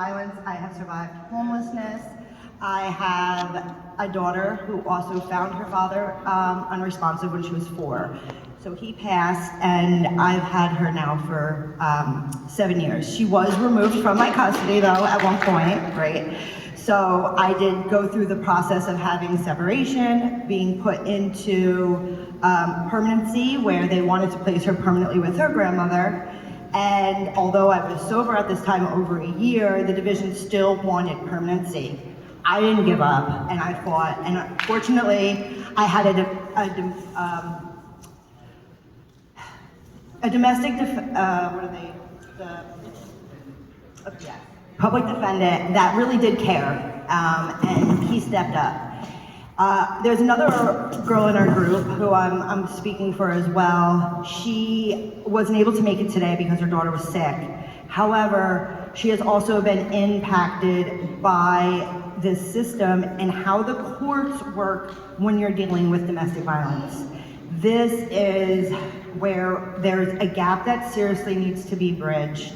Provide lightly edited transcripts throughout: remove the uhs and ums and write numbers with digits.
violence. I have survived homelessness. I have a daughter who also found her father unresponsive when she was 4. So he passed, and I've had her now for 7 years. She was removed from my custody, though, at one point, right? So I did go through the process of having separation, being put into permanency, where they wanted to place her permanently with her grandmother. And although I was sober at this time over a year, the division still wanted permanency. I didn't give up, and I fought, and unfortunately, I had a domestic, public defendant that really did care, and he stepped up. There's another girl in our group who I'm speaking for as well. She wasn't able to make it today because her daughter was sick. However, she has also been impacted by this system and how the courts work when you're dealing with domestic violence. This is where there's a gap that seriously needs to be bridged.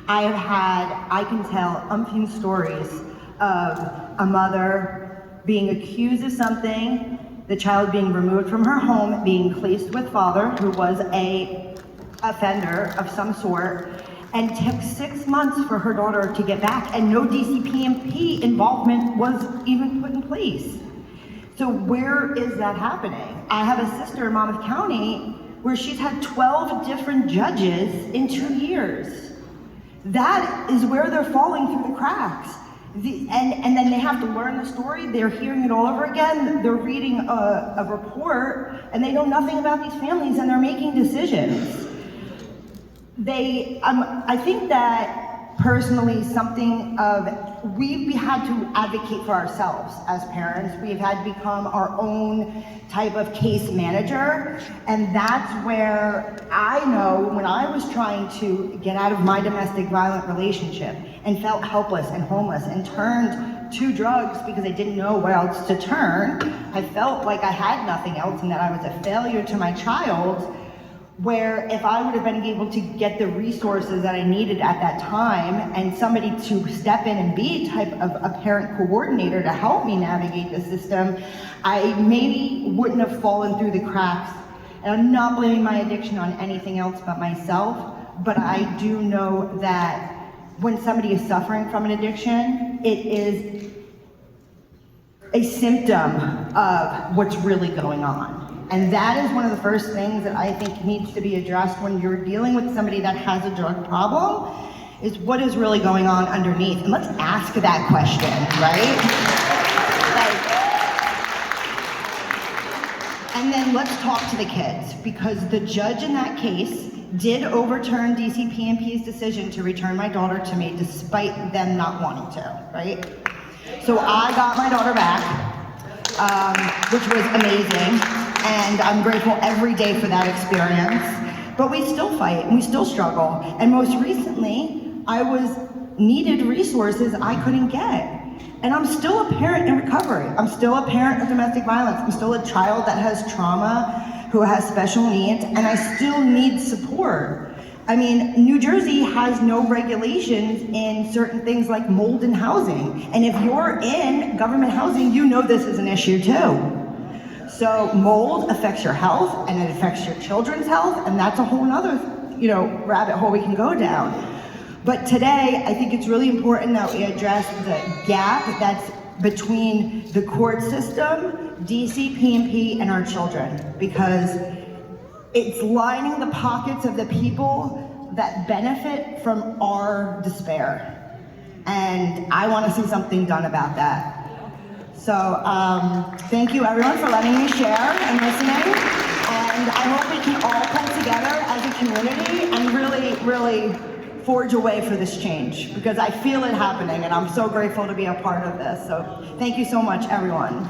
I can tell umpteen stories of a mother being accused of something, the child being removed from her home, being placed with father, who was a offender of some sort, and took 6 months for her daughter to get back, and no DCPP involvement was even put in place. So where is that happening? I have a sister in Monmouth County where she's had 12 different judges in 2 years. That is where they're falling through the cracks. And then they have to learn the story, they're hearing it all over again, they're reading a report, and they know nothing about these families, and they're making decisions. I think that personally we've had to advocate for ourselves as parents. We've had to become our own type of case manager, and that's where I know when I was trying to get out of my domestic violent relationship and felt helpless and homeless and turned to drugs because I didn't know where else to turn. I felt like I had nothing else and that I was a failure to my child, where if I would have been able to get the resources that I needed at that time and somebody to step in and be a type of a parent coordinator to help me navigate the system, I maybe wouldn't have fallen through the cracks. And I'm not blaming my addiction on anything else but myself, but I do know that when somebody is suffering from an addiction, it is a symptom of what's really going on. And that is one of the first things that I think needs to be addressed when you're dealing with somebody that has a drug problem, is what is really going on underneath. And let's ask that question, right? And then let's talk to the kids, because the judge in that case did overturn DCPP's decision to return my daughter to me despite them not wanting to, right? So I got my daughter back, which was amazing. And I'm grateful every day for that experience. But we still fight and we still struggle. And most recently, I needed resources I couldn't get. And I'm still a parent in recovery. I'm still a parent of domestic violence. I'm still a child that has trauma, who has special needs, and I still need support. I mean, New Jersey has no regulations in certain things like mold in housing. And if you're in government housing, you know this is an issue too. So mold affects your health, and it affects your children's health, and that's a whole nother, rabbit hole we can go down. But today, I think it's really important that we address the gap that's between the court system, DCPP, and our children, because it's lining the pockets of the people that benefit from our despair. And I want to see something done about that. So thank you everyone for letting me share and listening, and I hope we can all come together as a community and really, really forge a way for this change, because I feel it happening and I'm so grateful to be a part of this. So thank you so much, everyone.